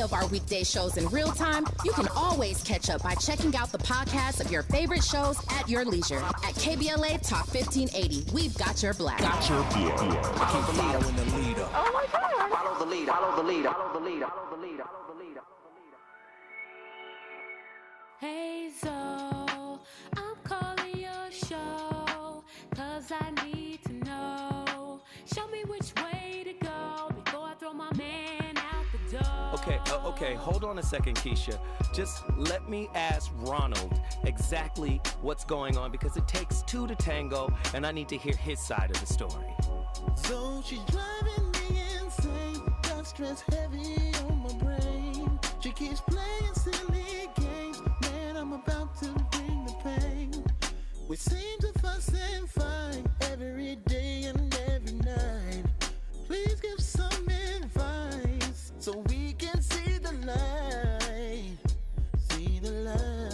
of our weekday shows in real time, you can always catch up by checking out the podcast of your favorite shows at your leisure. At KBLA Talk 1580, we've got your black. Follow the leader. Oh my God. Follow the leader. Follow the leader. Follow the leader. Follow the leader. Hey, so I'm calling your show, 'cause I need to know. Show me which way to go before I throw my man out the door. Okay, hold on a second, Keisha. Just let me ask Ronald exactly what's going on, because it takes two to tango, and I need to hear his side of the story. So she's driving me insane, got stress heavy on my brain. She keeps playing silly games, man, I'm about to bring the pain. We seem to fuss and fight every day and every night. Please give some advice so we can see the light, see the light.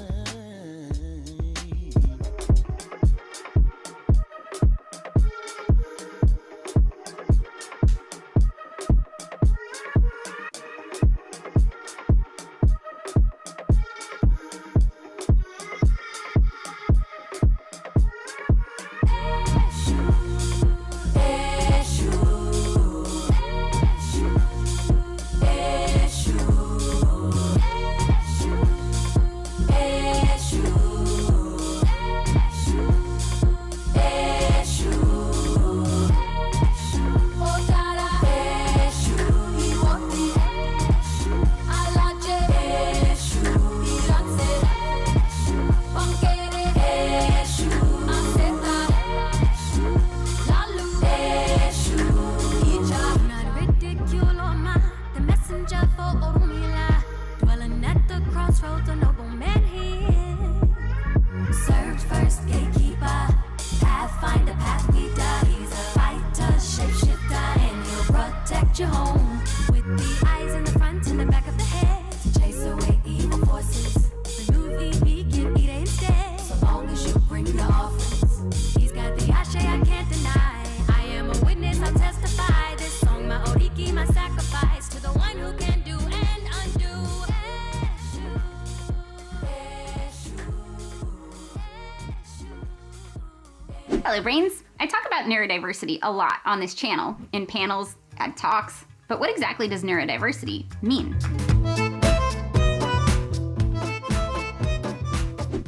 Hello, brains. I talk about neurodiversity a lot on this channel, in panels, at talks, but what exactly does neurodiversity mean?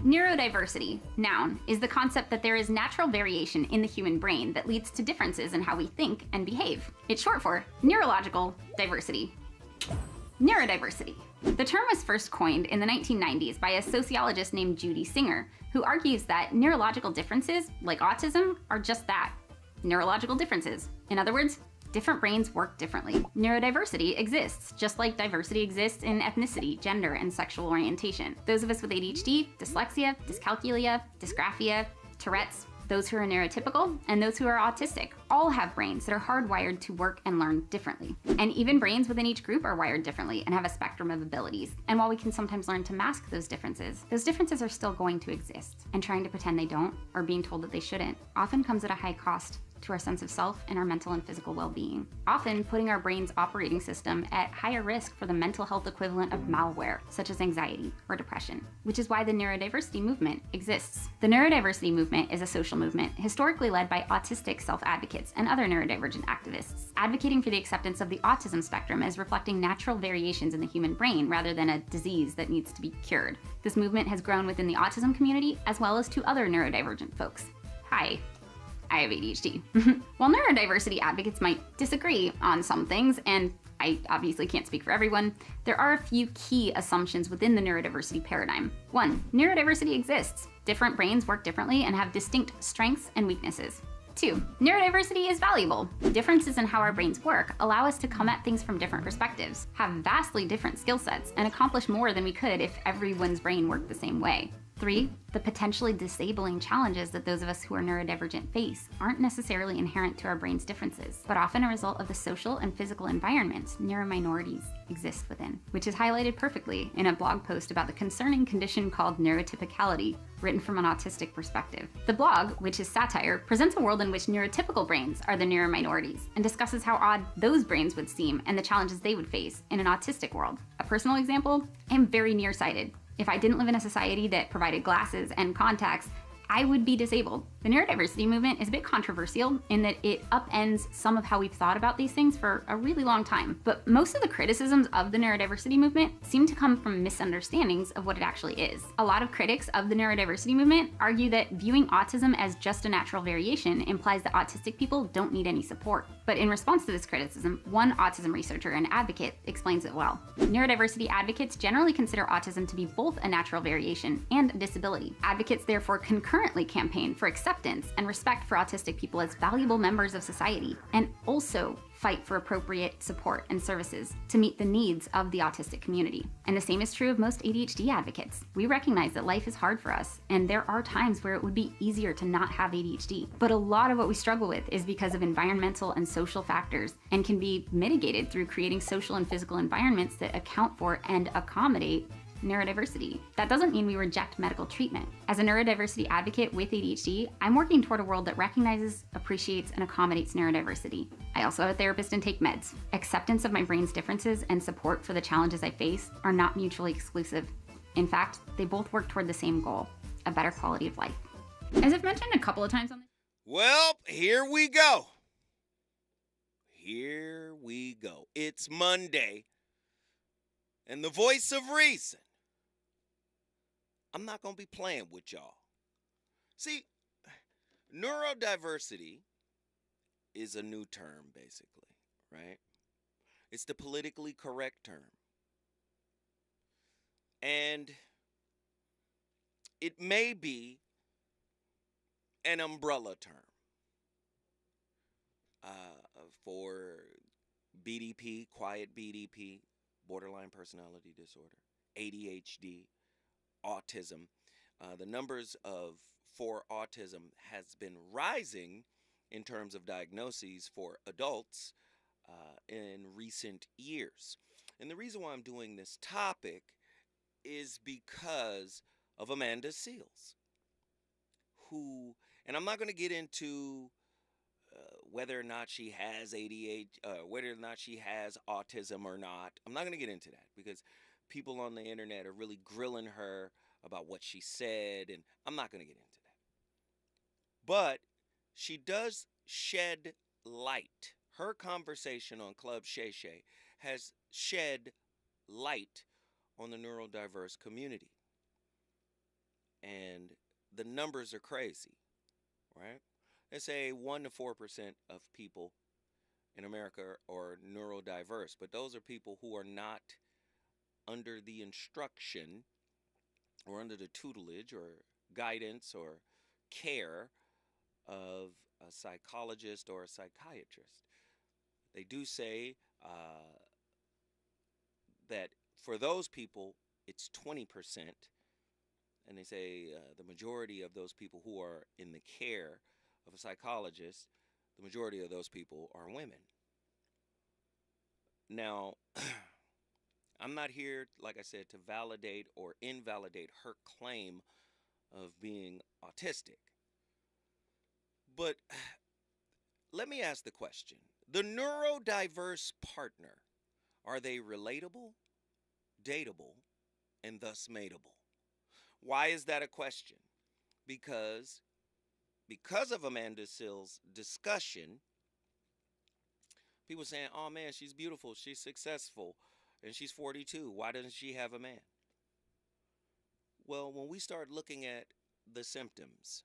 Neurodiversity, noun, is the concept that there is natural variation in the human brain that leads to differences in how we think and behave. It's short for neurological diversity. Neurodiversity. The term was first coined in the 1990s by a sociologist named Judy Singer, who argues that neurological differences, like autism, are just that, neurological differences. In other words, different brains work differently. Neurodiversity exists, just like diversity exists in ethnicity, gender, and sexual orientation. Those of us with ADHD, dyslexia, dyscalculia, dysgraphia, Tourette's, those who are neurotypical, and those who are autistic all have brains that are hardwired to work and learn differently. And even brains within each group are wired differently and have a spectrum of abilities. And while we can sometimes learn to mask those differences are still going to exist. And trying to pretend they don't, or being told that they shouldn't, often comes at a high cost to our sense of self and our mental and physical well-being, often putting our brain's operating system at higher risk for the mental health equivalent of malware, such as anxiety or depression, which is why the neurodiversity movement exists. The neurodiversity movement is a social movement historically led by autistic self-advocates and other neurodivergent activists, advocating for the acceptance of the autism spectrum as reflecting natural variations in the human brain rather than a disease that needs to be cured. This movement has grown within the autism community as well as to other neurodivergent folks. Hi. I have ADHD. While neurodiversity advocates might disagree on some things, and I obviously can't speak for everyone, there are a few key assumptions within the neurodiversity paradigm. 1. Neurodiversity exists. Different brains work differently and have distinct strengths and weaknesses. 2. Neurodiversity is valuable. Differences in how our brains work allow us to come at things from different perspectives, have vastly different skill sets, and accomplish more than we could if everyone's brain worked the same way. 3. The potentially disabling challenges that those of us who are neurodivergent face aren't necessarily inherent to our brain's differences, but often a result of the social and physical environments neurominorities exist within, which is highlighted perfectly in a blog post about the concerning condition called neurotypicality, written from an autistic perspective. The blog, which is satire, presents a world in which neurotypical brains are the neurominorities and discusses how odd those brains would seem and the challenges they would face in an autistic world, a Personal example, I'm very nearsighted. If I didn't live in a society that provided glasses and contacts, I would be disabled. The neurodiversity movement is a bit controversial in that it upends some of how we've thought about these things for a really long time. But most of the criticisms of the neurodiversity movement seem to come from misunderstandings of what it actually is. A lot of critics of the neurodiversity movement argue that viewing autism as just a natural variation implies that autistic people don't need any support. But in response to this criticism, one autism researcher and advocate explains it well. Neurodiversity advocates generally consider autism to be both a natural variation and a disability. Advocates therefore concurrently campaign for acceptance and respect for autistic people as valuable members of society, and also fight for appropriate support and services to meet the needs of the autistic community. And the same is true of most ADHD advocates. We recognize that life is hard for us, and there are times where it would be easier to not have ADHD. But a lot of what we struggle with is because of environmental and social factors, and can be mitigated through creating social and physical environments that account for and accommodate neurodiversity. That doesn't mean we reject medical treatment. As a neurodiversity advocate with ADHD, I'm working toward a world that recognizes, appreciates, and accommodates neurodiversity. I also have a therapist and take meds. Acceptance of my brain's differences and support for the challenges I face are not mutually exclusive. In fact, they both work toward the same goal, a better quality of life. As I've mentioned a couple of times on this. Well, here we go. Here we go. It's Monday, and the voice of reason. I'm not going to be playing with y'all. See, neurodiversity is a new term, basically, right? It's the politically correct term. And it may be an umbrella term for BDP, quiet BDP, borderline personality disorder, ADHD, autism. The numbers for autism has been rising in terms of diagnoses for adults in recent years. And the reason why I'm doing this topic is because of Amanda Seales, who, and I'm not going to get into whether or not she has ADHD, whether or not she has autism or not. I'm not going to get into that because people on the internet are really grilling her about what she said, and I'm not going to get into that. But she does shed light. Her conversation on Club Shay Shay has shed light on the neurodiverse community. And the numbers are crazy, right? They say 1 to 4% of people in America are neurodiverse, but those are people who are not under the instruction or under the tutelage or guidance or care of a psychologist or a psychiatrist. They do say that for those people, it's 20%. And they say the majority of those people who are in the care of a psychologist, the majority of those people are women. Now, I'm not here, like I said, to validate or invalidate her claim of being autistic. But let me ask the question. The neurodiverse partner, are they relatable, dateable, and thus mateable? Why is that a question? Because of Amanda Seales' discussion, people saying, oh man, she's beautiful, she's successful, and she's 42. Why doesn't she have a man? Well, when we start looking at the symptoms,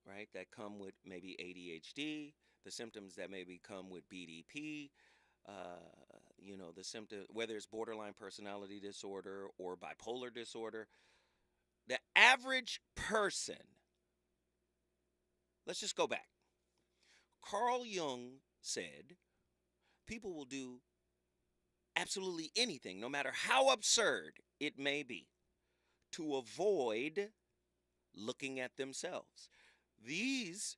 right, that come with maybe ADHD, the symptoms that maybe come with BDP, the symptom, whether it's borderline personality disorder or bipolar disorder, the average person, let's just go back. Carl Jung said, people will do absolutely anything, no matter how absurd it may be, to avoid looking at themselves. These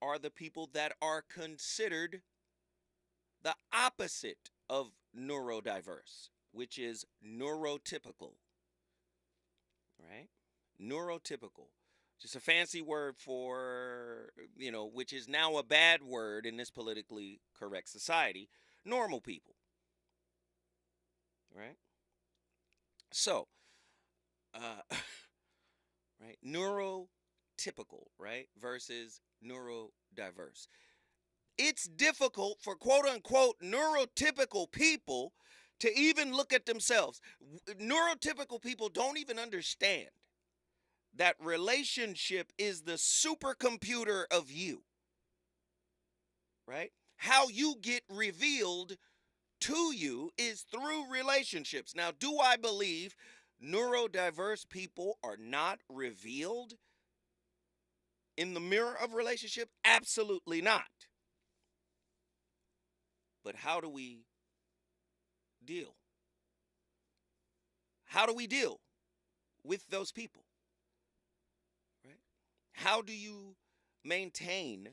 are the people that are considered the opposite of neurodiverse, which is neurotypical, right? Neurotypical. Just a fancy word for, which is now a bad word in this politically correct society, normal people. right? So, uh, right, neurotypical, right, versus neurodiverse. It's difficult for quote unquote neurotypical people to even look at themselves. Neurotypical people don't even understand that relationship is the supercomputer of you, right? How you get revealed to you is through relationships. Now, do I believe neurodiverse people are not revealed in the mirror of relationship? Absolutely not. But how do we deal? How do we deal with those people? Right? How do you maintain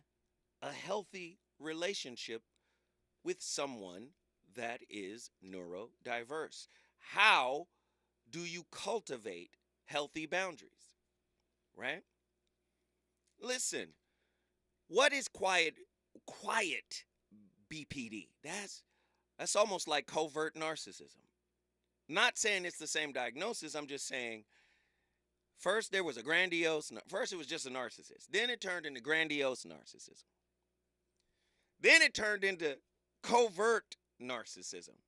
a healthy relationship with someone that is neurodiverse? How do you cultivate healthy boundaries? Right? Listen, what is quiet BPD? That's almost like covert narcissism. Not saying it's the same diagnosis. I'm just saying first it was just a narcissist. Then it turned into grandiose narcissism. Then it turned into covert narcissism.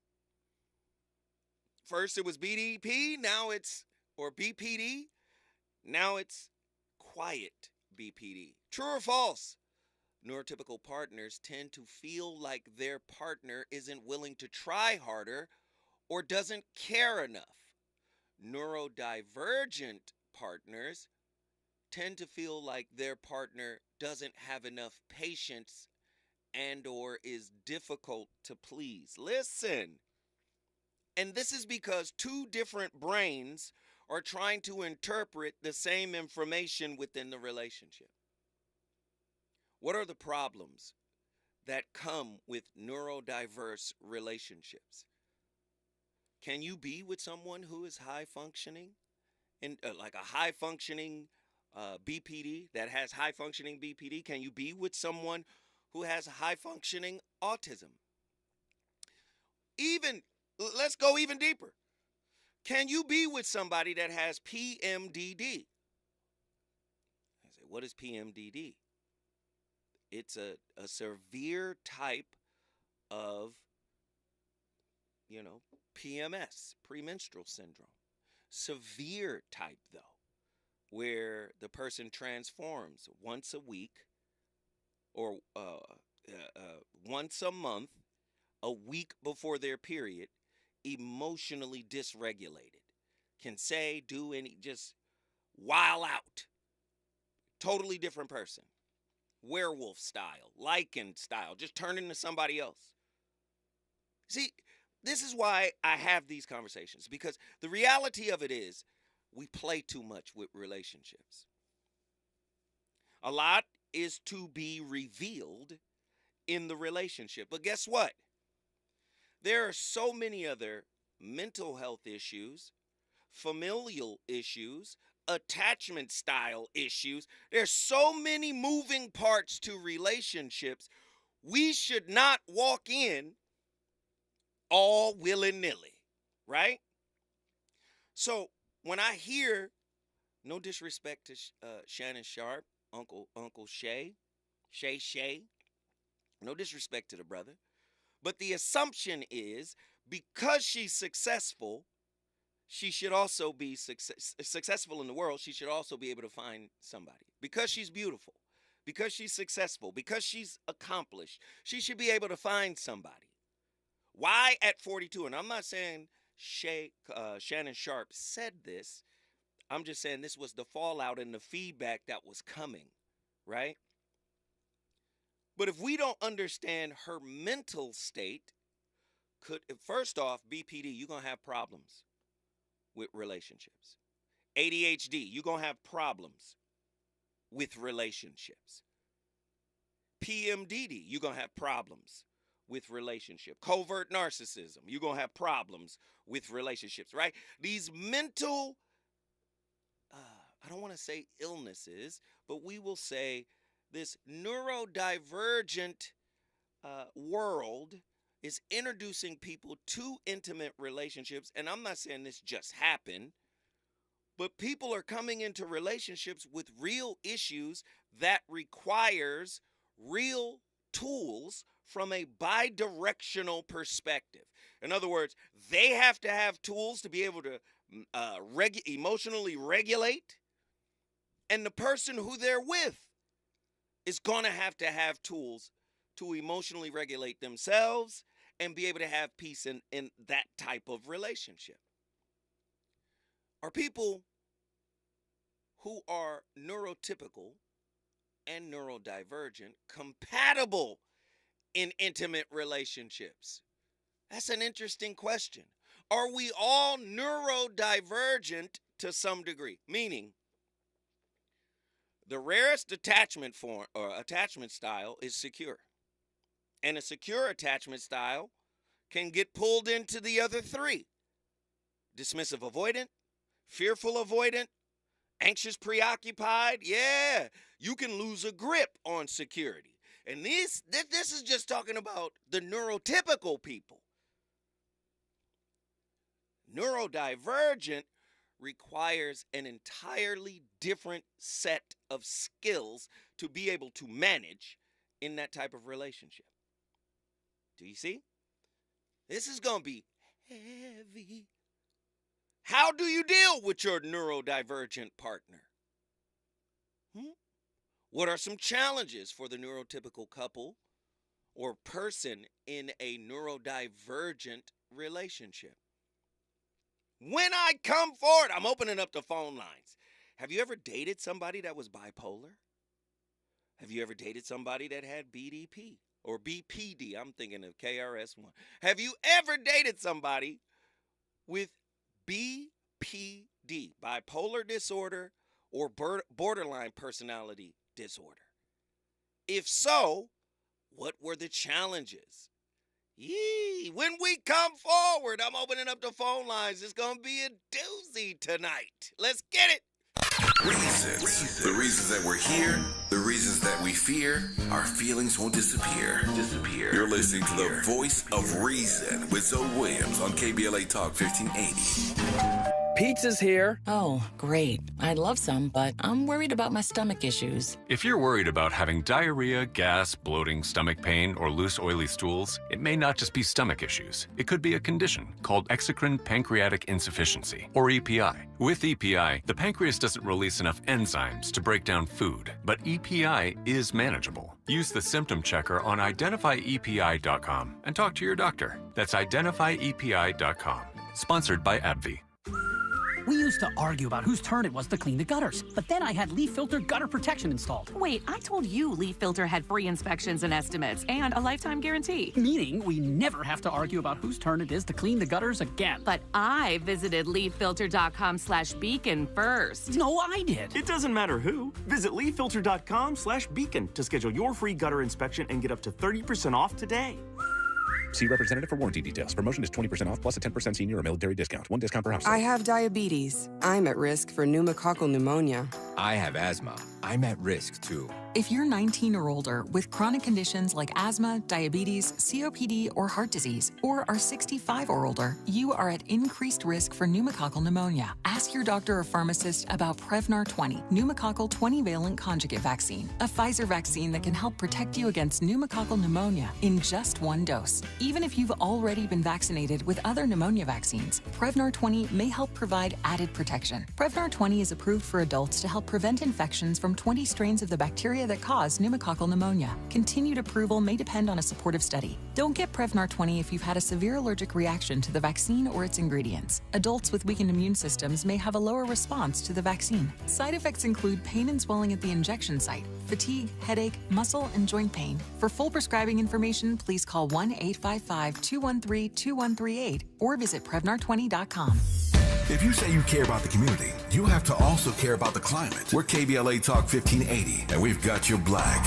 First it was BDP, or BPD, now it's quiet BPD. True or false? Neurotypical partners tend to feel like their partner isn't willing to try harder or doesn't care enough. Neurodivergent partners tend to feel like their partner doesn't have enough patience and or is difficult to please. Listen. And this is because two different brains are trying to interpret the same information within the relationship. What are the problems that come with neurodiverse relationships? Can you be with someone who is high functioning, and like a high functioning BPD that has high functioning BPD? Can you be with someone who has high functioning autism? Let's go even deeper. Can you be with somebody that has PMDD? I say, what is PMDD? It's a severe type of, PMS, premenstrual syndrome. Severe type, though, where the person transforms once a week or once a month, a week before their period, emotionally dysregulated. Can say, do any, just wild out. Totally different person. Werewolf style, lichen style, just turn into somebody else. See, this is why I have these conversations, because the reality of it is we play too much with relationships. A lot is to be revealed in the relationship. But guess what? There are so many other mental health issues, familial issues, attachment style issues. There's so many moving parts to relationships. We should not walk in all willy-nilly, right? So when I hear, no disrespect to Shannon Sharp, Uncle Shay, no disrespect to the brother, but the assumption is because she's successful, she should also be successful in the world. She should also be able to find somebody. Because she's beautiful, because she's successful, because she's accomplished, she should be able to find somebody. Why at 42? And I'm not saying Shannon Sharp said this. I'm just saying this was the fallout and the feedback that was coming, right? But if we don't understand her mental state, first off, BPD, you're going to have problems with relationships. ADHD, you're going to have problems with relationships. PMDD, you're going to have problems with relationship. Covert narcissism, you're going to have problems with relationships, right? These mental, I don't want to say illnesses, but we will say this neurodivergent world is introducing people to intimate relationships. And I'm not saying this just happened, but people are coming into relationships with real issues that requires real tools from a bi-directional perspective. In other words, they have to have tools to be able to emotionally regulate, and the person who they're with is going to have tools to emotionally regulate themselves and be able to have peace in that type of relationship. Are people who are neurotypical and neurodivergent compatible in intimate relationships? That's an interesting question. Are we all neurodivergent to some degree? Meaning, the rarest attachment form or attachment style is secure. And a secure attachment style can get pulled into the other three: dismissive avoidant, fearful avoidant, anxious preoccupied. Yeah, you can lose a grip on security. And this is just talking about the neurotypical people. Neurodivergent requires an entirely different set of skills to be able to manage in that type of relationship. Do you see? This is going to be heavy. How do you deal with your neurodivergent partner? What are some challenges for the neurotypical couple or person in a neurodivergent relationship? When I come forward, I'm opening up the phone lines. Have you ever dated somebody that was bipolar? Have you ever dated somebody that had BDP or BPD? I'm thinking of KRS-One. Have you ever dated somebody with BPD, bipolar disorder, or borderline personality disorder? If so, what were the challenges? When we come forward, I'm opening up the phone lines. It's going to be a doozy tonight. Let's get it. Reasons. The reasons that we're here, the reasons that we fear, our feelings won't disappear. You're listening to the voice of reason with Zoe Williams on KBLA Talk 1580. Pizza's here. Oh, great. I'd love some, but I'm worried about my stomach issues. If you're worried about having diarrhea, gas, bloating, stomach pain, or loose, oily stools, it may not just be stomach issues. It could be a condition called exocrine pancreatic insufficiency, or EPI. With EPI, the pancreas doesn't release enough enzymes to break down food, but EPI is manageable. Use the symptom checker on identifyepi.com and talk to your doctor. That's identifyepi.com. Sponsored by AbbVie. We used to argue about whose turn it was to clean the gutters, but then I had Leaf Filter gutter protection installed. Wait, I told you Leaf Filter had free inspections and estimates and a lifetime guarantee. Meaning we never have to argue about whose turn it is to clean the gutters again. But I visited leaffilter.com/beacon first. No, I did. It doesn't matter who. Visit leaffilter.com/beacon to schedule your free gutter inspection and get up to 30% off today. See representative for warranty details. Promotion is 20% off plus a 10% senior or military discount. One discount per household. I have diabetes. I'm at risk for pneumococcal pneumonia. I have asthma. I'm at risk too. If you're 19 or older with chronic conditions like asthma, diabetes, COPD, or heart disease, or are 65 or older, you are at increased risk for pneumococcal pneumonia. Ask your doctor or pharmacist about Prevnar 20, pneumococcal 20-valent conjugate vaccine, a Pfizer vaccine that can help protect you against pneumococcal pneumonia in just one dose. Even if you've already been vaccinated with other pneumonia vaccines, Prevnar 20 may help provide added protection. Prevnar 20 is approved for adults to help prevent infections from 20 strains of the bacteria that cause pneumococcal pneumonia. Continued approval may depend on a supportive study. Don't get Prevnar 20 if you've had a severe allergic reaction to the vaccine or its ingredients. Adults with weakened immune systems may have a lower response to the vaccine. Side effects include pain and swelling at the injection site, fatigue, headache, muscle, and joint pain. For full prescribing information, please call 1-855-213-2138 or visit Prevnar20.com. If you say you care about the community, you have to also care about the climate. We're KBLA Talk 1580, and we've got your black.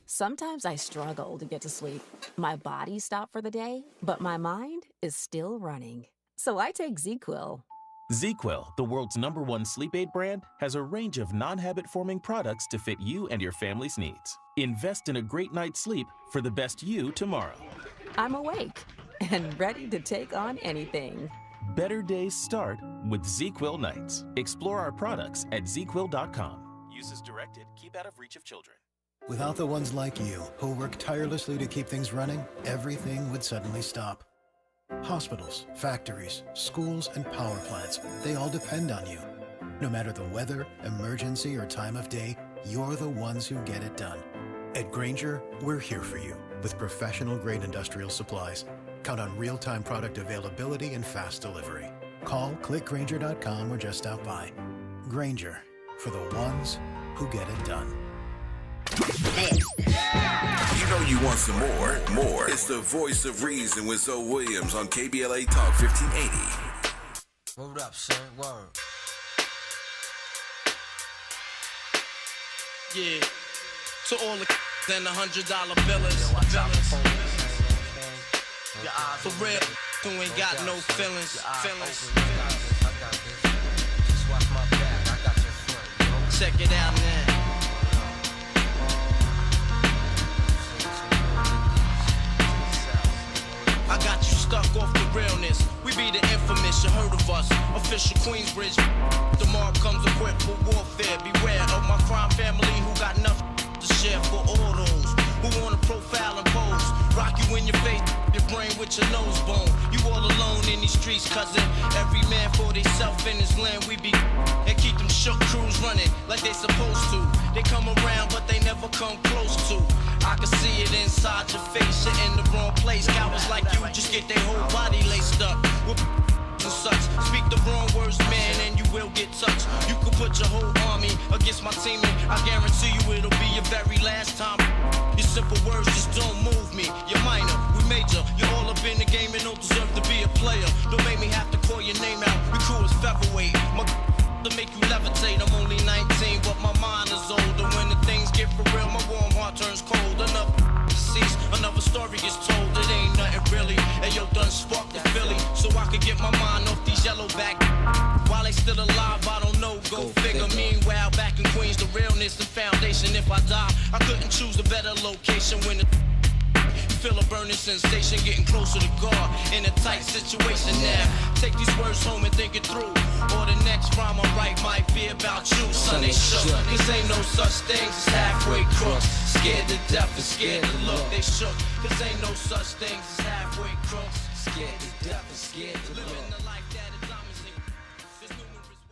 Sometimes I struggle to get to sleep. My body stopped for the day, but my mind is still running. So I take ZzzQuil. ZzzQuil, the world's #1 sleep aid brand, has a range of non-habit-forming products to fit you and your family's needs. Invest in a great night's sleep for the best you tomorrow. I'm awake and ready to take on anything. Better days start with ZzzQuil nights. Explore our products at ZzzQuil.com. Use as directed. Keep out of reach of children. Without the ones like you, who work tirelessly to keep things running, everything would suddenly stop. Hospitals, factories, schools, and power plants, they all depend on you. No matter the weather, emergency, or time of day, you're the ones who get it done. At Grainger, we're here for you with professional-grade industrial supplies. Count on real-time product availability and fast delivery. Call, clickgrainger.com, or just stop by. Grainger, for the ones who get it done. You know you want some more. It's the voice of reason with Zoe Williams on KBLA Talk 1580. Word up, son. Word. Yeah. To all the and the $100 billers. For real, who ain't got no feelings. Just watch my back. I got your front. Check it out now. I got you stuck off the realness. We be the infamous, you heard of us. Official Queensbridge. Tomorrow comes equipped for warfare. Beware of my crime family who got nothing to share for all those who wanna profile and pose. Rock you in your face, your brain with your nose bone. You all alone in these streets, cousin. Every man for theyself in his land. We be and keep them shook crews running like they supposed to. They come around, but they never come close to. I can see it inside your face. You're in the wrong place. Cowards like you just get their whole body laced up with and such. Speak the wrong words, man, and you will get touched. You could put your whole army against my team, and I guarantee you it'll be your very last time. Your simple words just don't move me. You're minor, we major. You're all up in the game and don't deserve to be a player. Don't make me have to call your name out. We crew is featherweight. My to make you levitate. I'm only 19, but my mind is older. When the things get for real, my warm heart turns cold. Enough cease, another story gets told. It ain't nothing really. Hey yo, done sparked the Philly, so I could get my mind off these yellow back. While they still alive, I don't know. Go figure. Meanwhile, back in Queens, the realness and foundation. If I die, I couldn't choose a better location when the feel a burning sensation, getting closer to God in a tight situation now. Take these words home and think it through, or the next rhyme I write might be about you. Son, they shook, cause ain't no such thing as halfway crooks. Scared to death and scared to look. They shook, cause ain't no such thing as halfway crooks. Scared to death and scared to look.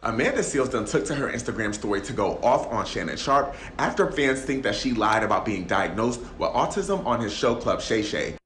Amanda Seales then took to her Instagram story to go off on Shannon Sharpe after fans think that she lied about being diagnosed with autism on his show Club Shay Shay.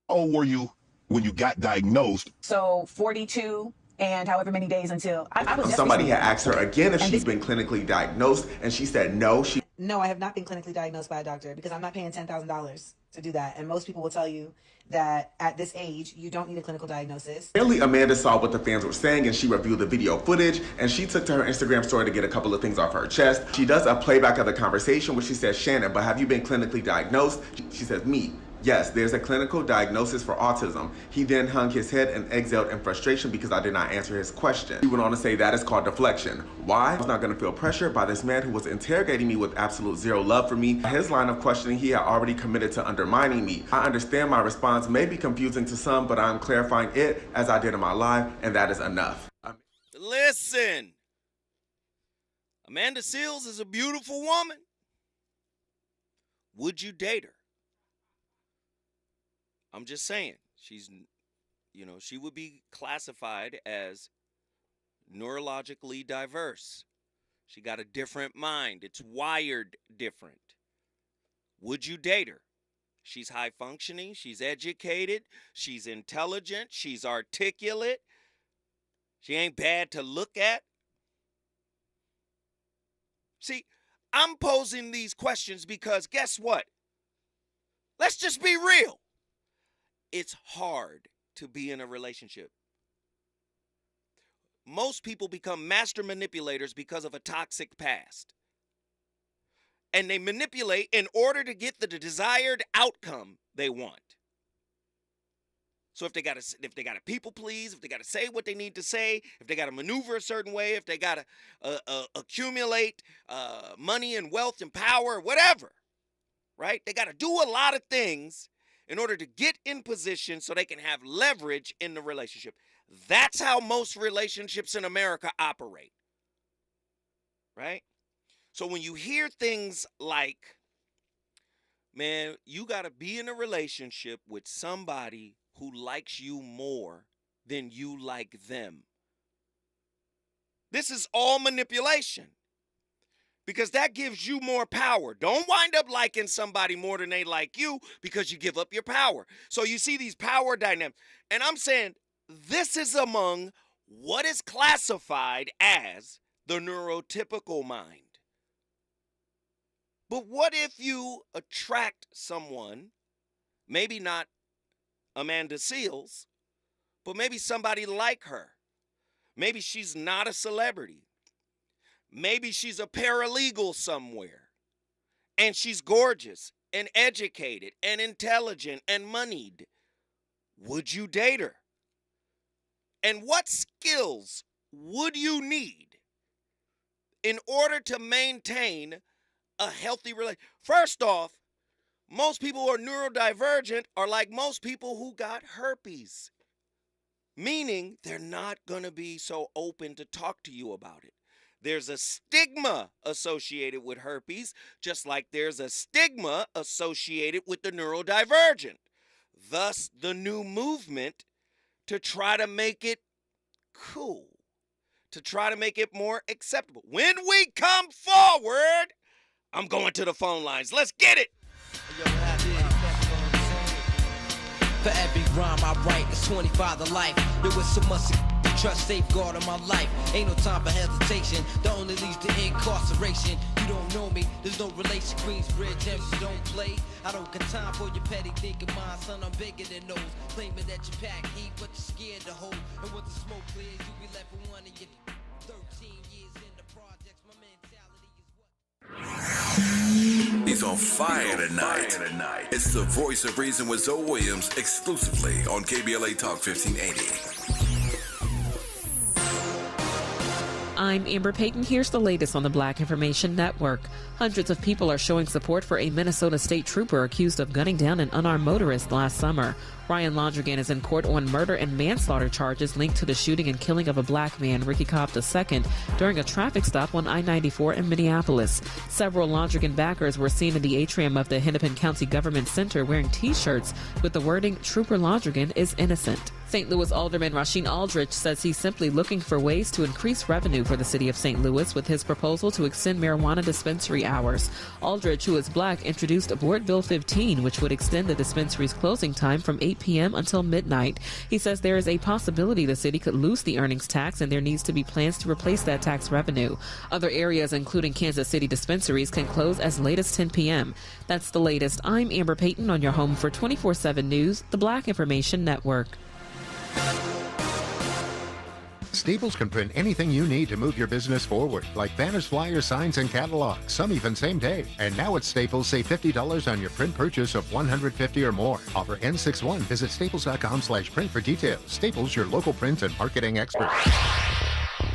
How old were you when you got diagnosed? So 42 and however many days until I was. Somebody had asked her again if she's been clinically diagnosed, and she said no. No, I have not been clinically diagnosed by a doctor because I'm not paying $10,000 to do that. And most people will tell you that at this age, you don't need a clinical diagnosis. Apparently, Amanda saw what the fans were saying, and she reviewed the video footage, and she took to her Instagram story to get a couple of things off her chest. She does a playback of the conversation where she says, "Shannon, but have you been clinically diagnosed?" She says, "Me. Yes, there's a clinical diagnosis for autism." He then hung his head and exhaled in frustration because I did not answer his question. He went on to say that is called deflection. Why? I was not going to feel pressured by this man who was interrogating me with absolute zero love for me. His line of questioning, he had already committed to undermining me. I understand my response may be confusing to some, but I'm clarifying it as I did in my live, and that is enough. Listen, Amanda Seales is a beautiful woman. Would you date her? I'm just saying, she's, she would be classified as neurologically diverse. She got a different mind. It's wired different. Would you date her? She's high functioning. She's educated. She's intelligent. She's articulate. She ain't bad to look at. See, I'm posing these questions because guess what? Let's just be real. It's hard to be in a relationship. Most people become master manipulators because of a toxic past. And they manipulate in order to get the desired outcome they want. So if they got to people please, if they got to say what they need to say, if they got to maneuver a certain way, if they got to accumulate money and wealth and power, whatever, right? They got to do a lot of things in order to get in position so they can have leverage in the relationship. That's how most relationships in America operate, right? So when you hear things like, man, you got to be in a relationship with somebody who likes you more than you like them. This is all manipulation because that gives you more power. Don't wind up liking somebody more than they like you because you give up your power. So you see these power dynamics. And I'm saying this is among what is classified as the neurotypical mind. But what if you attract someone, maybe not Amanda Seals, but maybe somebody like her? Maybe she's not a celebrity. Maybe she's a paralegal somewhere, and she's gorgeous and educated and intelligent and moneyed. Would you date her? And what skills would you need in order to maintain a healthy relationship? First off, most people who are neurodivergent are like most people who got herpes, meaning they're not going to be so open to talk to you about it. There's a stigma associated with herpes, just like there's a stigma associated with the neurodivergent. Thus, the new movement to try to make it cool, to try to make it more acceptable. When we come forward, I'm going to the phone lines. Let's get it. For every rhyme I write, it's 25 to life. There was so much trust safeguard in my life. Ain't no time for hesitation. The only leads to incarceration. You don't know me, there's no relation. Queensbridge, MC don't play. I don't got time for your petty thinking, mind, son. I'm bigger than those. Claiming that you pack heat, but you're scared to hold. And when the smoke clears, you be left with one of your 13 years in the projects. My mentality is what. He's on fire tonight. It's the Voice of Reason with Zoe Williams, exclusively on KBLA Talk 1580. I'm Amber Payton. Here's the latest on the Black Information Network. Hundreds of people are showing support for a Minnesota state trooper accused of gunning down an unarmed motorist last summer. Ryan Londrigan is in court on murder and manslaughter charges linked to the shooting and killing of a black man, Ricky Cobb II, during a traffic stop on I-94 in Minneapolis. Several Londrigan backers were seen in the atrium of the Hennepin County Government Center wearing T-shirts with the wording, "Trooper Londrigan is innocent." St. Louis Alderman Rasheen Aldrich says he's simply looking for ways to increase revenue for the city of St. Louis with his proposal to extend marijuana dispensary hours. Aldrich, who is black, introduced Board Bill 15, which would extend the dispensary's closing time from 8 p.m. until midnight. He says there is a possibility the city could lose the earnings tax and there needs to be plans to replace that tax revenue. Other areas, including Kansas City dispensaries, can close as late as 10 p.m. That's the latest. I'm Amber Payton on your home for 24/7 News, the Black Information Network. Staples can print anything you need to move your business forward, like banners, flyers, signs, and catalogs, some even same day. And now at Staples, save $50 on your print purchase of $150 or more. Offer N61. Visit staples.com/print for details. Staples, your local print and marketing expert.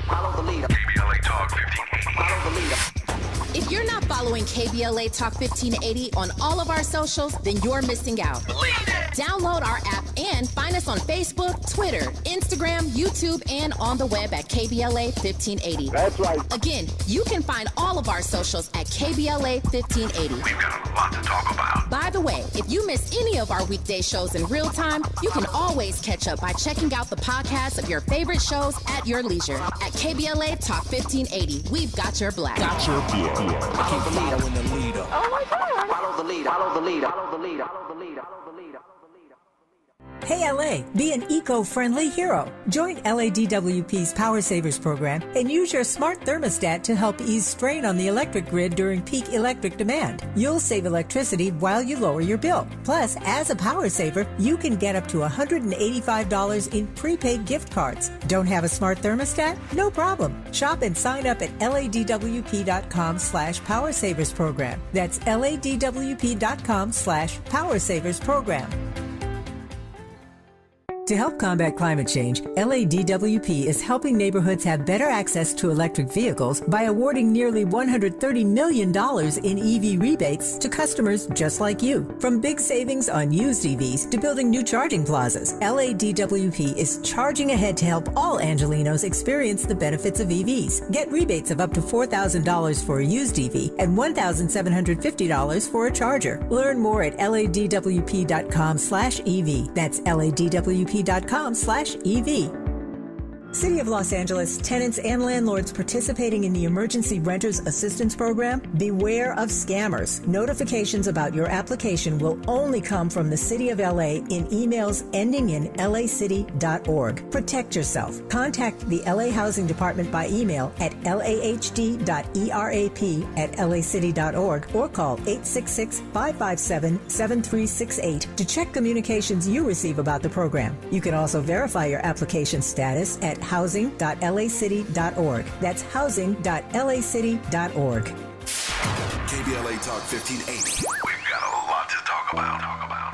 Follow the leader. KBLA Talk 1580. Follow the leader. If you're not following KBLA Talk 1580 on all of our socials, then you're missing out. Download our app and find us on Facebook, Twitter, Instagram, YouTube, and on the web at KBLA 1580. That's right. Again, you can find all of our socials at KBLA 1580. We've got a lot to talk about. By the way, if you miss any of our weekday shows in real time, you can always catch up by checking out the podcast of your favorite shows at your leisure. At KBLA Talk 1580, we've got your black. Got your black. Follow the leader in the leader. Oh my God. Follow the leader. Follow the leader. Follow the leader. Follow the leader. Hey LA, be an eco-friendly hero. Join LADWP's Power Savers program and use your smart thermostat to help ease strain on the electric grid during peak electric demand. You'll save electricity while you lower your bill. Plus, as a power saver, you can get up to $185 in prepaid gift cards. Don't have a smart thermostat? No problem. Shop and sign up at ladwp.com/Power Savers program. That's ladwp.com/Power Savers program. To help combat climate change, LADWP is helping neighborhoods have better access to electric vehicles by awarding nearly $130 million in EV rebates to customers just like you. From big savings on used EVs to building new charging plazas, LADWP is charging ahead to help all Angelinos experience the benefits of EVs. Get rebates of up to $4,000 for a used EV and $1,750 for a charger. Learn more at ladwp.com/EV. That's ladwp.com/EV. City of Los Angeles tenants and landlords participating in the Emergency Renters Assistance Program, beware of scammers. Notifications about your application will only come from the City of LA in emails ending in lacity.org. Protect yourself. Contact the LA Housing Department by email at lahd.erap@lacity.org or call 866-557-7368 to check communications you receive about the program. You can also verify your application status at housing.lacity.org. That's housing.lacity.org. KBLA Talk 1580. We've got a lot to talk about.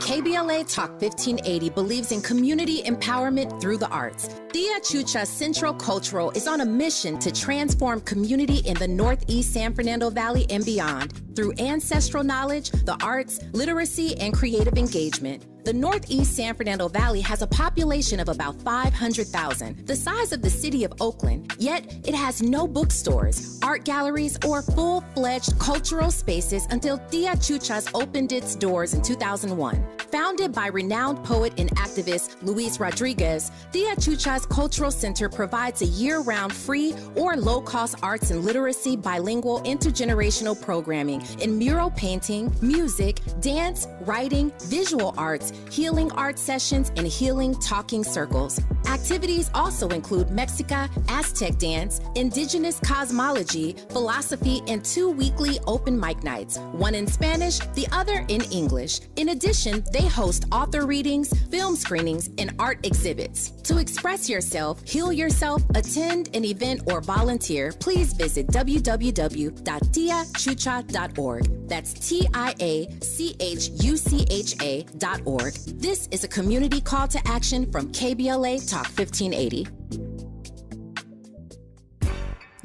KBLA Talk 1580 believes in community empowerment through the arts. Tia Chucha Central Cultural is on a mission to transform community in the Northeast San Fernando Valley and beyond through ancestral knowledge, the arts, literacy, and creative engagement. The Northeast San Fernando Valley has a population of about 500,000, the size of the city of Oakland, yet it has no bookstores, art galleries, or full-fledged cultural spaces until Tia Chucha's opened its doors in 2001. Founded by renowned poet and activist Luis Rodriguez, Tia Chucha's Cultural Center provides a year-round free or low-cost arts and literacy bilingual intergenerational programming in mural painting, music, dance, writing, visual arts, healing art sessions, and healing talking circles. Activities also include Mexica, Aztec dance, indigenous cosmology, philosophy, and 2 weekly open mic nights, one in Spanish, the other in English. In addition, they host author readings, film screenings, and art exhibits. To express yourself, heal yourself, attend an event, or volunteer, please visit www.tiachucha.org. That's TIACHUCHA.org. This is a community call to action from KBLA Talk 1580.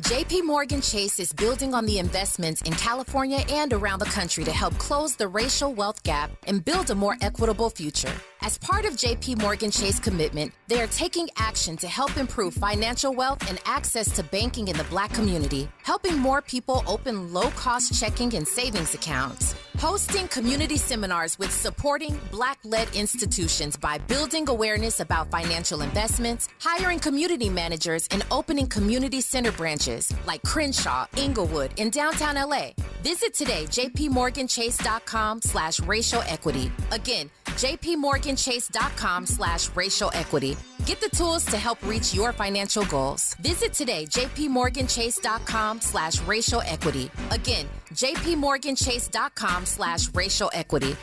JP Morgan Chase is building on the investments in California and around the country to help close the racial wealth gap and build a more equitable future. As part of JP Morgan Chase commitment, they are taking action to help improve financial wealth and access to banking in the Black community, helping more people open low-cost checking and savings accounts, hosting community seminars with supporting Black-led institutions by building awareness about financial investments, hiring community managers, and opening community center branches like Crenshaw, Inglewood, and downtown LA. Visit today, jpmorganchase.com/racial equity. Again, jpmorganchase.com/racial equity. Get the tools to help reach your financial goals. Visit today, jpmorganchase.com/racial equity. Again, jpmorganchase.com/racial equity.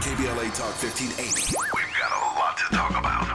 KBLA Talk 1580. We've got a lot to talk about.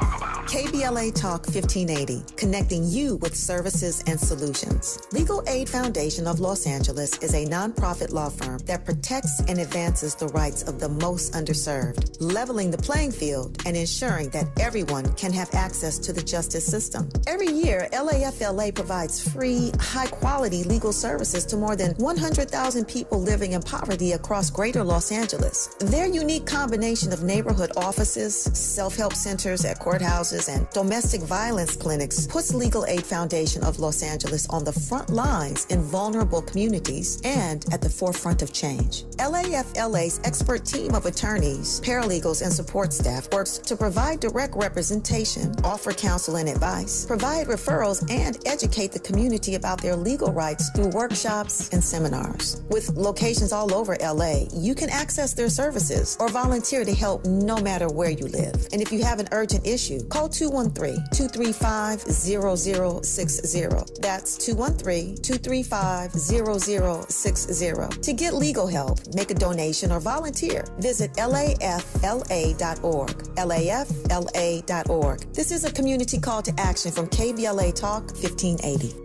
KBLA Talk 1580, connecting you with services and solutions. Legal Aid Foundation of Los Angeles is a nonprofit law firm that protects and advances the rights of the most underserved, leveling the playing field and ensuring that everyone can have access to the justice system. Every year, LAFLA provides free, high-quality legal services to more than 100,000 people living in poverty across greater Los Angeles. Their unique combination of neighborhood offices, self-help centers at courthouses, and domestic violence clinics puts Legal Aid Foundation of Los Angeles on the front lines in vulnerable communities and at the forefront of change. LAFLA's expert team of attorneys, paralegals, and support staff works to provide direct representation, offer counsel and advice, provide referrals, and educate the community about their legal rights through workshops and seminars. With locations all over LA, you can access their services or volunteer to help no matter where you live. And if you have an urgent issue, call 213-235-0060. That's 213-235-0060. To get legal help, make a donation, or volunteer, visit LAFLA.org. LAFLA.org. This is a community call to action from KBLA Talk 1580.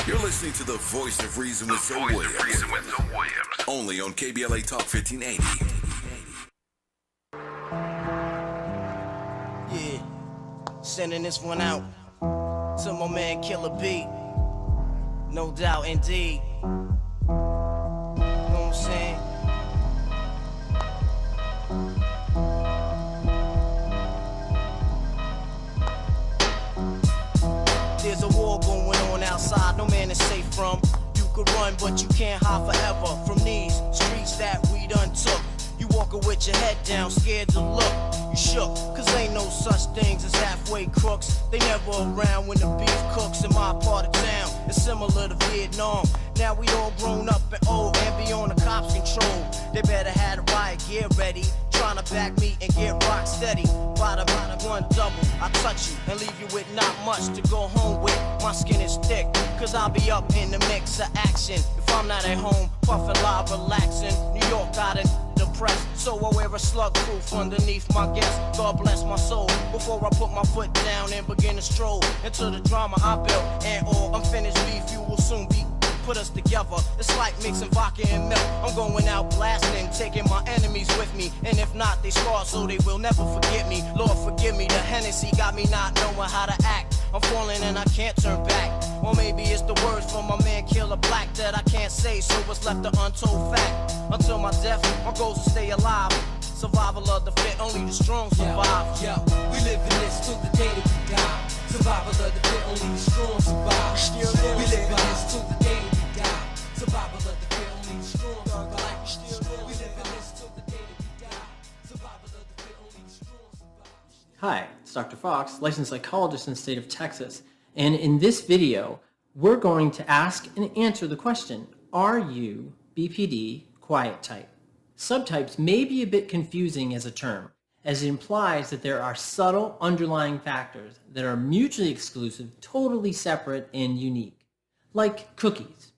You're listening to the voice of reason with Zoe Williams. Only on KBLA Talk 1580. Yeah, sending this one out to my man Killer B. No doubt, indeed. You know what I'm saying? There's a war going on outside, no man is safe from. You could run, but you can't hide forever from these streets that we done took. You walking with your head down, scared to look. You shook, cause ain't no such things as halfway crooks. They never around when the beef cooks in my part of town. It's similar to Vietnam. Now we all grown up and old and be on the cops' control. They better have the riot gear ready. Trying to back me and get rock steady. By the one double, I touch you and leave you with not much to go home with. My skin is thick, cause I'll be up in the mix of action. If I'm not at home, puffin' live, relaxing. New York got it depressed, so I wear a slug proof underneath my guest. God bless my soul before I put my foot down and begin to stroll into the drama I built. And all unfinished beef you will soon be. Put us together, it's like mixing vodka and milk. I'm going out blasting, taking my enemies with me. And if not, they scarred so they will never forget me. Lord forgive me, the Hennessy got me not knowing how to act. I'm falling and I can't turn back. Or maybe it's the words from my man Killer Black that I can't say, so it's left an untold fact. Until my death, my goals to stay alive. Survival of the fit, only the strong survive. Yo, we live in this till the day that we die. Survival of the fit, only the strong survive. We live in this till the day that we die. Survival of the fit, only the strong survive. We live in this till the day that we die. Survival of the fit, only the strong survive. Hi, it's Dr. Fox, licensed psychologist in the state of Texas. And in this video, we're going to ask and answer the question, are you BPD quiet type? Subtypes may be a bit confusing as a term, as it implies that there are subtle underlying factors that are mutually exclusive, totally separate, and unique. Like cookies.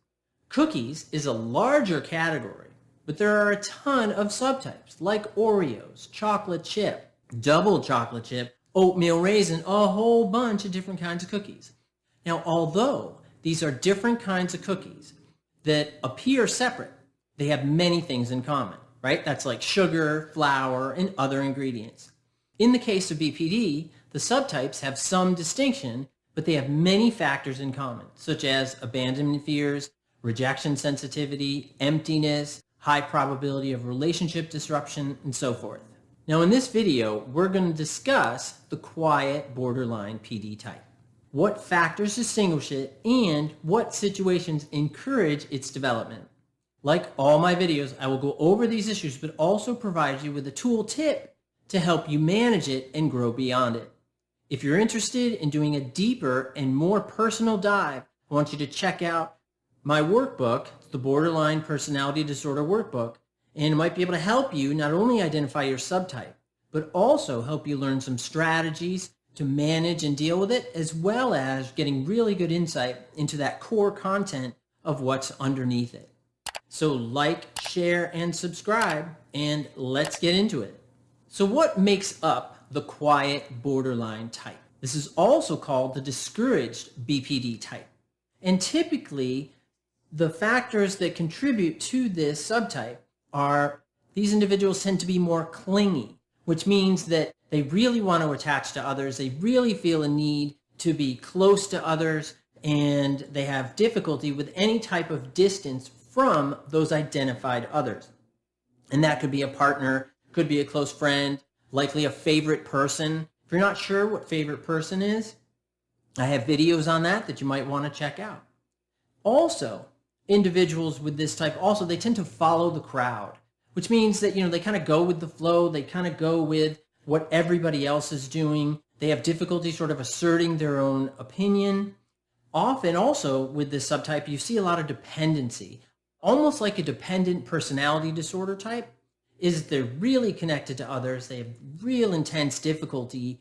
Cookies is a larger category, but there are a ton of subtypes, like Oreos, chocolate chip, double chocolate chip, oatmeal raisin, a whole bunch of different kinds of cookies. Now, although these are different kinds of cookies that appear separate, they have many things in common, right? That's like sugar, flour, and other ingredients. In the case of BPD, the subtypes have some distinction, but they have many factors in common, such as abandonment fears, rejection sensitivity, emptiness, high probability of relationship disruption, and so forth. Now in this video, we're going to discuss the quiet borderline PD type, what factors distinguish it, and what situations encourage its development. Like all my videos, I will go over these issues, but also provide you with a tool tip to help you manage it and grow beyond it. If you're interested in doing a deeper and more personal dive, I want you to check out my workbook, the Borderline Personality Disorder Workbook, and it might be able to help you not only identify your subtype, but also help you learn some strategies to manage and deal with it, as well as getting really good insight into that core content of what's underneath it. So like, share, and subscribe, and let's get into it. So what makes up the quiet borderline type? This is also called the discouraged BPD type. And typically, the factors that contribute to this subtype are these individuals tend to be more clingy, which means that they really want to attach to others. They really feel a need to be close to others, and they have difficulty with any type of distance from those identified others. And that could be a partner, could be a close friend, likely a favorite person. If you're not sure what favorite person is, I have videos on that you might want to check out. Also, individuals with this type, also, they tend to follow the crowd, which means that, they kind of go with the flow. They kind of go with what everybody else is doing. They have difficulty sort of asserting their own opinion. Often also with this subtype, you see a lot of dependency, almost like a dependent personality disorder type, is they're really connected to others. They have real intense difficulty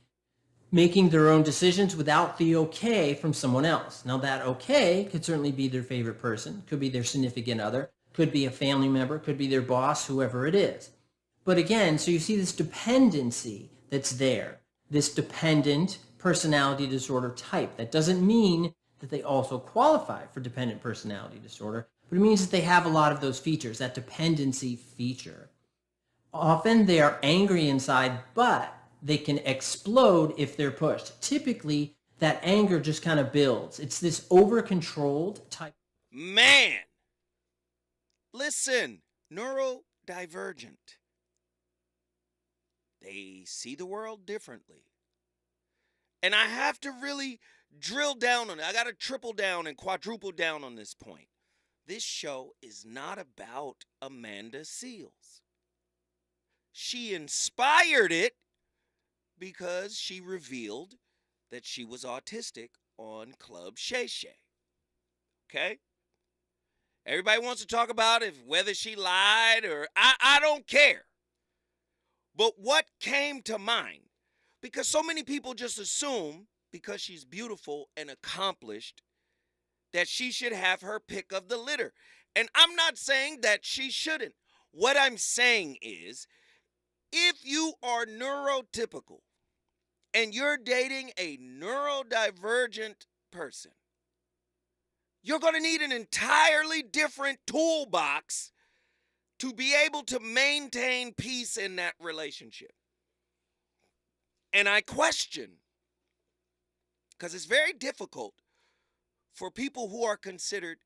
making their own decisions without the okay from someone else. Now that okay could certainly be their favorite person, could be their significant other, could be a family member, could be their boss, whoever it is. But again, so you see this dependency that's there, this dependent personality disorder type. That doesn't mean that they also qualify for dependent personality disorder, but it means that they have a lot of those features, that dependency feature. Often they are angry inside, but they can explode if they're pushed. Typically, that anger just kind of builds. It's this over-controlled type. Man, listen, neurodivergent. They see the world differently. And I have to really drill down on it. I got to triple down and quadruple down on this point. This show is not about Amanda Seales. She inspired it because she revealed that she was autistic on Club Shay Shay. Okay? Everybody wants to talk about whether she lied or I don't care. But what came to mind? Because so many people just assume because she's beautiful and accomplished that she should have her pick of the litter. And I'm not saying that she shouldn't. What I'm saying is, if you are neurotypical and you're dating a neurodivergent person, you're going to need an entirely different toolbox to be able to maintain peace in that relationship. And I question, because it's very difficult for people who are considered,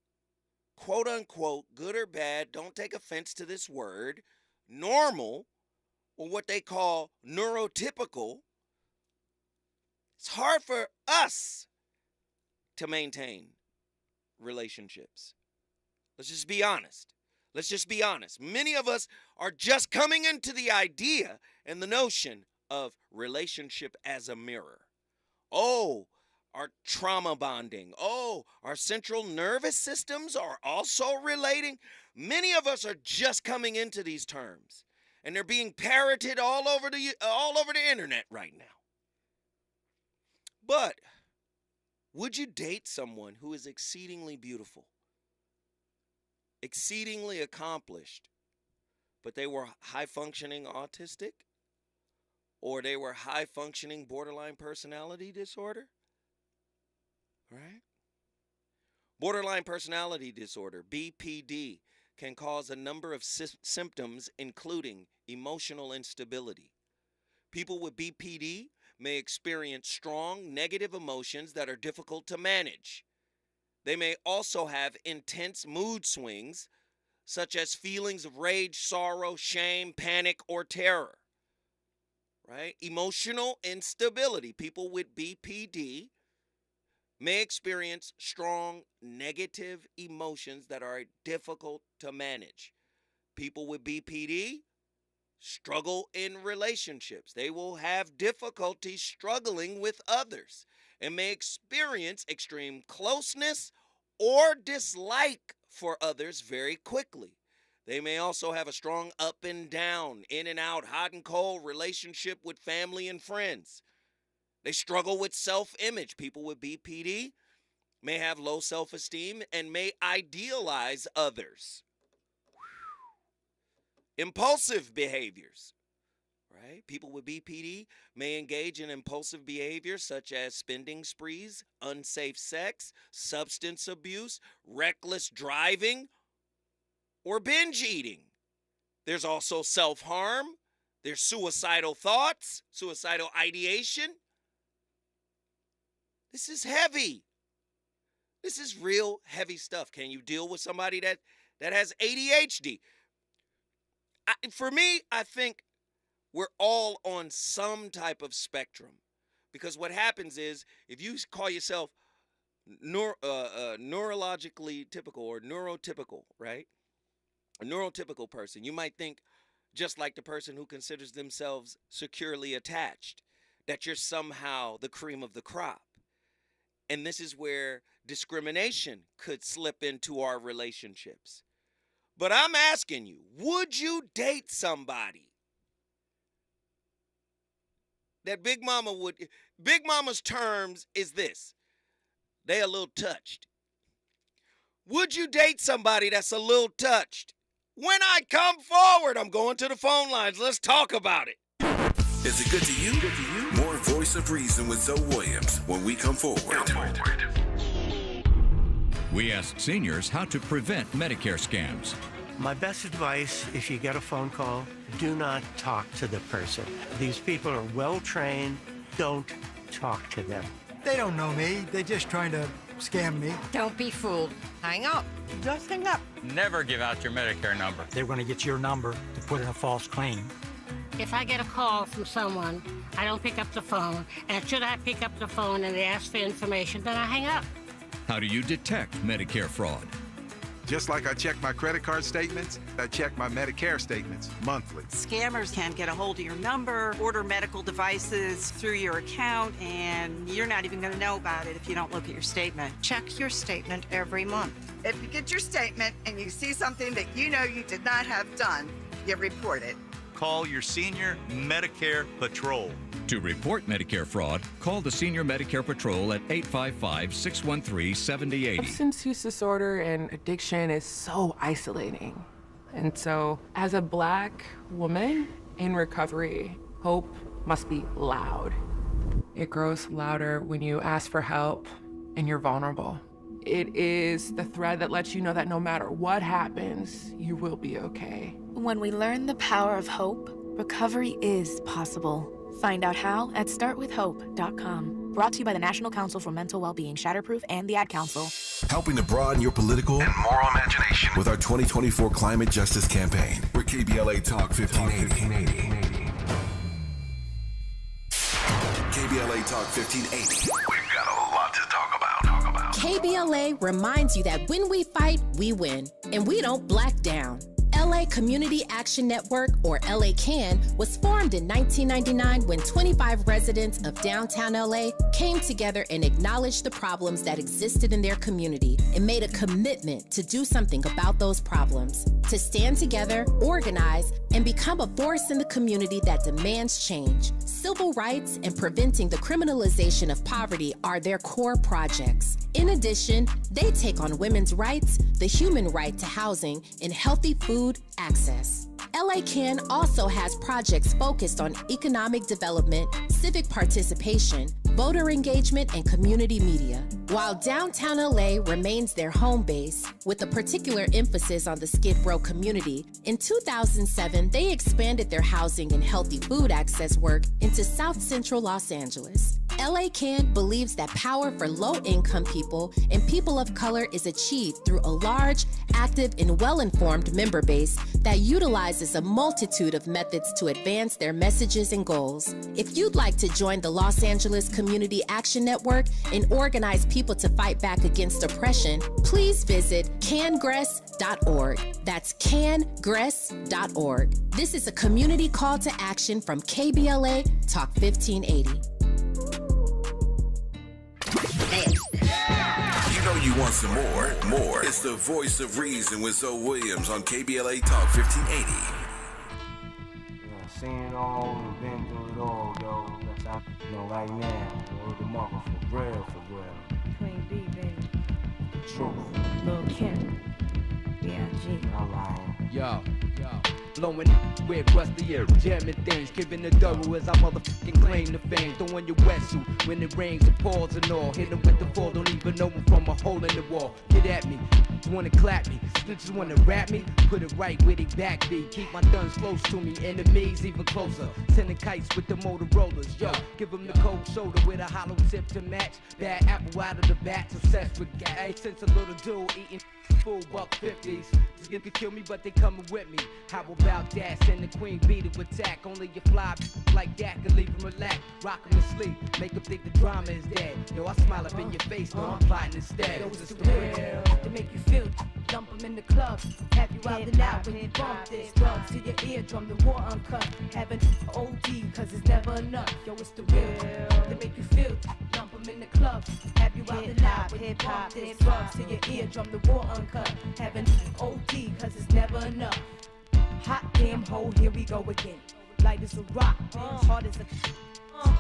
quote unquote, good or bad, don't take offense to this word, normal, or what they call neurotypical. It's hard for us to maintain relationships. Let's just be honest. Let's just be honest. Many of us are just coming into the idea and the notion of relationship as a mirror. Oh, our trauma bonding. Oh, our central nervous systems are also relating. Many of us are just coming into these terms, and they're being parroted all over the internet right now. But would you date someone who is exceedingly beautiful, exceedingly accomplished, but they were high-functioning autistic? Or they were high-functioning borderline personality disorder? Right? Borderline personality disorder, BPD, can cause a number of symptoms, including emotional instability. People with BPD may experience strong negative emotions that are difficult to manage. They may also have intense mood swings, such as feelings of rage, sorrow, shame, panic, or terror. Right? Emotional instability. People with BPD may experience strong negative emotions that are difficult to manage. People with BPD struggle in relationships. They will have difficulty struggling with others and may experience extreme closeness or dislike for others very quickly. They may also have a strong up and down, in and out, hot and cold relationship with family and friends. They struggle with self-image. People with BPD may have low self-esteem and may idealize others. Impulsive behaviors, right? People with BPD may engage in impulsive behaviors such as spending sprees, unsafe sex, substance abuse, reckless driving, or binge eating. There's also self-harm. There's suicidal thoughts, suicidal ideation. This is heavy. This is real heavy stuff. Can you deal with somebody that has ADHD? For me, I think we're all on some type of spectrum. Because what happens is, if you call yourself neurologically typical or neurotypical, right? A neurotypical person, you might think, just like the person who considers themselves securely attached, that you're somehow the cream of the crop. And this is where discrimination could slip into our relationships. But I'm asking you, would you date somebody that Big Mama would? Big Mama's terms is this: they a little touched. Would you date somebody that's a little touched? When I come forward, I'm going to the phone lines. Let's talk about it. Is it good to you? More Voice of Reason with Zoe Williams when we come forward. We asked seniors how to prevent Medicare scams. My best advice, if you get a phone call, do not talk to the person. These people are well-trained. Don't talk to them. They don't know me. They're just trying to scam me. Don't be fooled. Hang up. Just hang up. Never give out your Medicare number. They're going to get your number to put in a false claim. If I get a call from someone, I don't pick up the phone. And should I pick up the phone and they ask for information, then I hang up. How do you detect Medicare fraud? Just like I check my credit card statements, I check my Medicare statements monthly. Scammers can get a hold of your number, order medical devices through your account, and you're not even going to know about it if you don't look at your statement. Check your statement every month. If you get your statement and you see something that you know you did not have done, you report it. Call your senior Medicare Patrol. To report Medicare fraud, call the Senior Medicare Patrol at 855-613-7080. Substance use disorder and addiction is so isolating. And so, as a Black woman in recovery, hope must be loud. It grows louder when you ask for help and you're vulnerable. It is the thread that lets you know that no matter what happens, you will be okay. When we learn the power of hope, recovery is possible. Find out how at startwithhope.com. Brought to you by the National Council for Mental Wellbeing, Shatterproof, and the Ad Council. Helping to broaden your political and moral imagination with our 2024 Climate Justice Campaign. We're KBLA Talk 1580. KBLA Talk 1580. We've got a lot to talk about. KBLA reminds you that when we fight, we win, and we don't black down. LA Community Action Network, or LA CAN, was formed in 1999 when 25 residents of downtown LA came together and acknowledged the problems that existed in their community and made a commitment to do something about those problems, to stand together, organize, and become a force in the community that demands change. Civil rights and preventing the criminalization of poverty are their core projects. In addition, they take on women's rights, the human right to housing, and healthy food access. LA CAN also has projects focused on economic development, civic participation, voter engagement, and community media. While downtown LA remains their home base, with a particular emphasis on the Skid Row community, in 2007, they expanded their housing and healthy food access work into South Central Los Angeles. LA CAN believes that power for low-income people and people of color is achieved through a large, active, and well-informed member base that utilizes a multitude of methods to advance their messages and goals. If you'd like to join the Los Angeles Community Action Network and organize people to fight back against oppression, please visit cangress.org. That's cangress.org. This is a community call to action from KBLA Talk 1580. You know you want some more. It's the voice of reason with Zoe Williams on KBLA Talk 1580. Seen it all and been through it all, yo. That's how, right now. The mother for real. Queen B, baby. Truth. Lil' Kim. B.I.G. Alright. Yo. Blowing with rusty air, jamming things, giving the double as I motherfucking claim the fame. Throwing your wetsuit when it rains and pours and all. Hit 'em with the fall, don't even know them from a hole in the wall. Get at me, just wanna clap me. Snitches wanna rap me, put it right where they back be. Keep my guns close to me, enemies even closer. Sending kites with the Motorola's, yo. Give them the cold shoulder with a hollow tip to match. Bad apple out of the bat, obsessed with gas. Since a little dude eating full $1.50s. You can kill me, but they coming with me. How about that? Send the Queen Bee to attack. Only you fly like that can leave them relaxed. Rock them to sleep, make them think the drama is dead. Yo, I smile up in your face, no, I'm plotting instead. Yo, it's the real to make you feel. Dump them in the club, have you out and out when you bump this. Drugs to your eardrum, the war uncut. Having OD, cause it's never enough. Yo, it's the real to make you feel. Dump them in the club, have you out and out when you bump this. Drugs to your eardrum, the war uncut. Having OD, cause it's never enough. Hot damn hole, here we go again. Light as a rock, hard as a...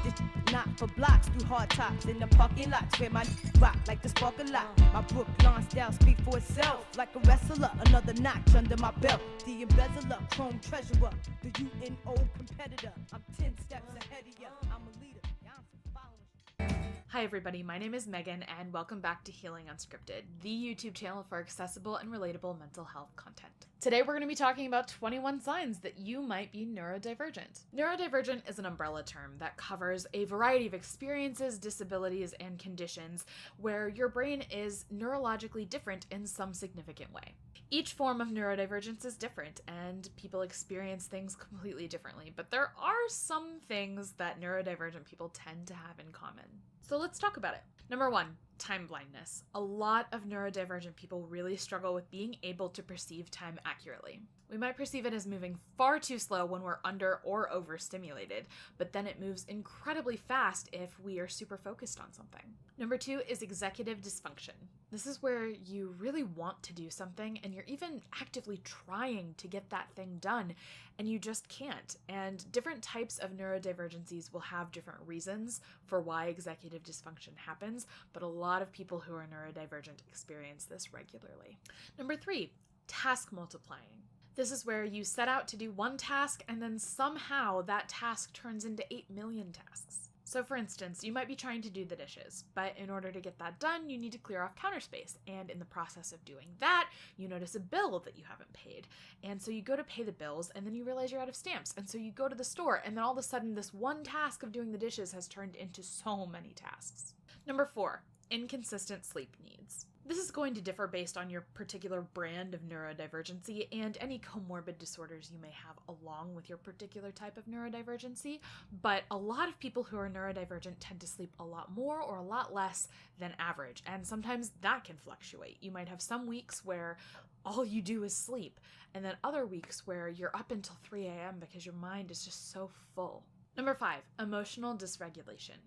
This not for blocks through hard tops in the parking lots where my rock like the spark a lot. My Brooklyn style speak for itself like a wrestler. Another notch under my belt. The embezzler, chrome treasurer, the UNO competitor. I'm 10 steps ahead of ya. I'm a leader. Hi everybody, my name is Megan and welcome back to Healing Unscripted, the YouTube channel for accessible and relatable mental health content. Today we're going to be talking about 21 signs that you might be neurodivergent. Neurodivergent is an umbrella term that covers a variety of experiences, disabilities, and conditions where your brain is neurologically different in some significant way. Each form of neurodivergence is different and people experience things completely differently, but there are some things that neurodivergent people tend to have in common. So let's talk about it. Number 1, time blindness. A lot of neurodivergent people really struggle with being able to perceive time accurately. We might perceive it as moving far too slow when we're under or overstimulated, but then it moves incredibly fast if we are super focused on something. Number 2 is executive dysfunction. This is where you really want to do something and you're even actively trying to get that thing done and you just can't. And different types of neurodivergencies will have different reasons for why executive dysfunction happens, but a lot of people who are neurodivergent experience this regularly. Number 3, task multiplying. This is where you set out to do one task and then somehow that task turns into 8 million tasks. So for instance, you might be trying to do the dishes, but in order to get that done, you need to clear off counter space. And in the process of doing that, you notice a bill that you haven't paid. And so you go to pay the bills and then you realize you're out of stamps. And so you go to the store and then all of a sudden this one task of doing the dishes has turned into so many tasks. Number 4, inconsistent sleep needs. This is going to differ based on your particular brand of neurodivergency and any comorbid disorders you may have along with your particular type of neurodivergency, but a lot of people who are neurodivergent tend to sleep a lot more or a lot less than average, and sometimes that can fluctuate. You might have some weeks where all you do is sleep, and then other weeks where you're up until 3 a.m. because your mind is just so full. Number 5, emotional dysregulation.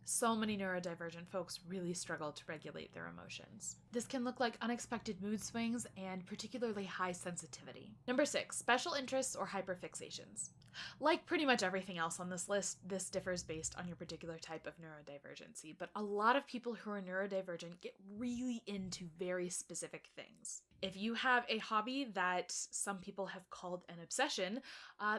So many neurodivergent folks really struggle to regulate their emotions. This can look like unexpected mood swings and particularly high sensitivity. Number 6, special interests or hyperfixations. Like pretty much everything else on this list, this differs based on your particular type of neurodivergency, but a lot of people who are neurodivergent get really into very specific things. If you have a hobby that some people have called an obsession,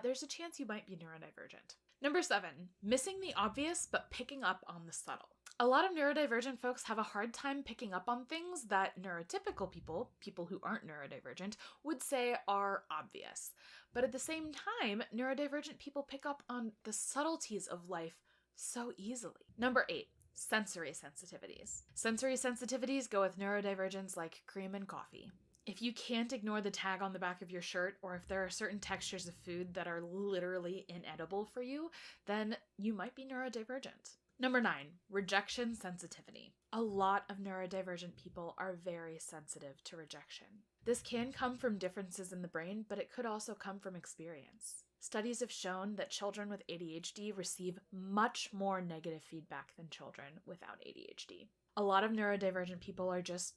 there's a chance you might be neurodivergent. Number 7, missing the obvious but picking up on the subtle. A lot of neurodivergent folks have a hard time picking up on things that neurotypical people who aren't neurodivergent, would say are obvious. But at the same time, neurodivergent people pick up on the subtleties of life so easily. Number 8, sensory sensitivities. Sensory sensitivities go with neurodivergence like cream and coffee. If you can't ignore the tag on the back of your shirt, or if there are certain textures of food that are literally inedible for you, then you might be neurodivergent. Number 9, rejection sensitivity. A lot of neurodivergent people are very sensitive to rejection. This can come from differences in the brain, but it could also come from experience. Studies have shown that children with ADHD receive much more negative feedback than children without ADHD. A lot of neurodivergent people are just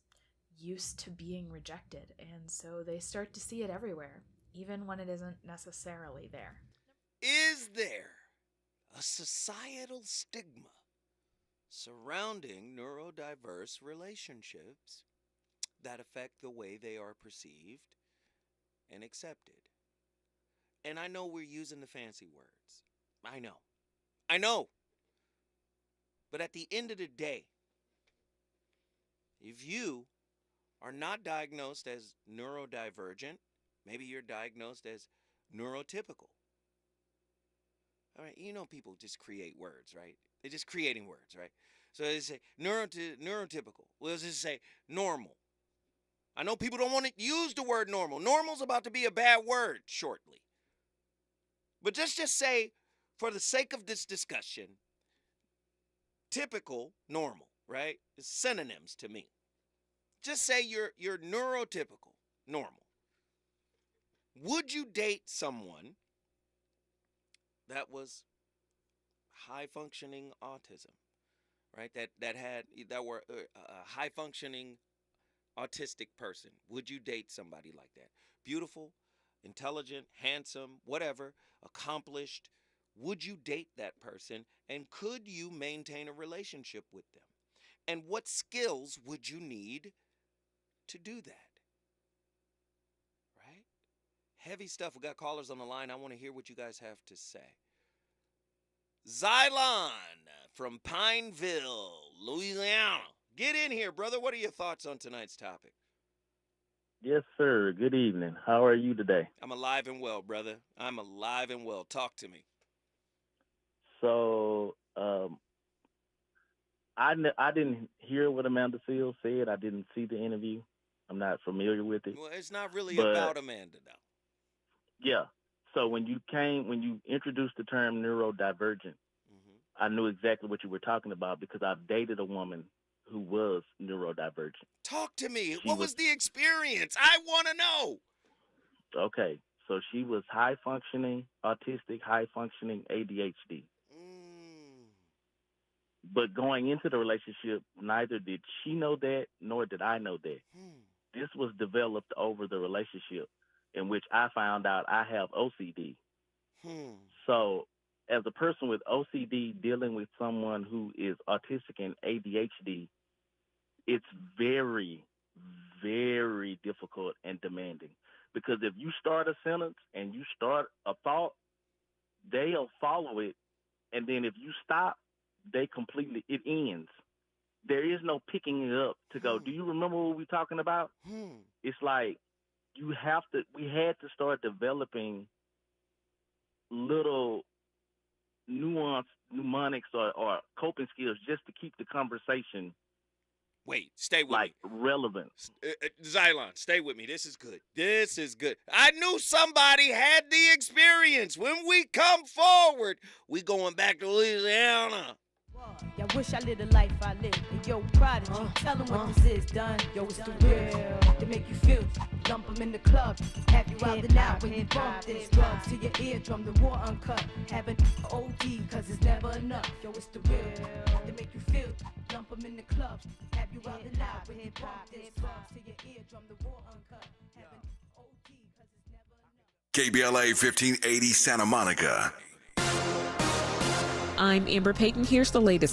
used to being rejected, and so they start to see it everywhere, even when it isn't necessarily there. Is there a societal stigma surrounding neurodiverse relationships that affect the way they are perceived and accepted? And I know we're using the fancy words. I know. But at the end of the day, if you are not diagnosed as neurodivergent, maybe you're diagnosed as neurotypical. All right, you know people just create words, right? They're just creating words, right? So they say neurotypical. We'll just say normal. I know people don't want to use the word normal. Normal's about to be a bad word shortly. But just say, for the sake of this discussion, typical, normal, right? It's synonyms to me. Just say you're neurotypical, normal. Would you date someone that was high functioning autism, right? That were a high functioning autistic person? Would you date somebody like that? Beautiful, intelligent, handsome, whatever, accomplished. Would you date that person, and could you maintain a relationship with them? And what skills would you need to do that? Right? Heavy stuff. We got callers on the line. I want to hear what you guys have to say. Xylon from Pineville, Louisiana. Get in here, brother. What are your thoughts on tonight's topic? Yes, sir. Good evening. How are you today? I'm alive and well, brother. I'm alive and well. Talk to me. So, I didn't hear what Amanda Seales said. I didn't see the interview. I'm not familiar with it. Well, it's not really about Amanda, though. Yeah. So when you introduced the term neurodivergent, I knew exactly what you were talking about because I've dated a woman who was neurodivergent. Talk to me. What was the experience? I want to know. Okay. So she was high-functioning, autistic, high-functioning ADHD. But going into the relationship, neither did she know that, nor did I know that. This was developed over the relationship, in which I found out I have OCD. So as a person with OCD dealing with someone who is autistic and ADHD, it's very, very difficult and demanding. Because if you start a sentence and you start a thought, they'll follow it. And then if you stop, it ends. There is no picking it up to go, do you remember what we're talking about? It's like we had to start developing little mnemonics or coping skills just to keep the conversation stay with me. Relevant. Xylon, stay with me. This is good. This is good. I knew somebody had the experience. When we come forward, we going back to Louisiana. Y'all wish I lived the life I live. And yo, Prodigy, tell them what this is, done. Yo, it's the real. To make you feel, lump them in the club. Have you out and out when you bump this. Drugs to your eardrum, the war uncut. Having OD, cause it's never enough. Yo, it's the real. To make you feel, lump them in the clubs. Have you out and out when you bump this. Drugs to your eardrum, the war uncut. Having OD, cause it's never enough. KBLA 1580 Santa Monica. I'm Amber Payton. Here's the latest on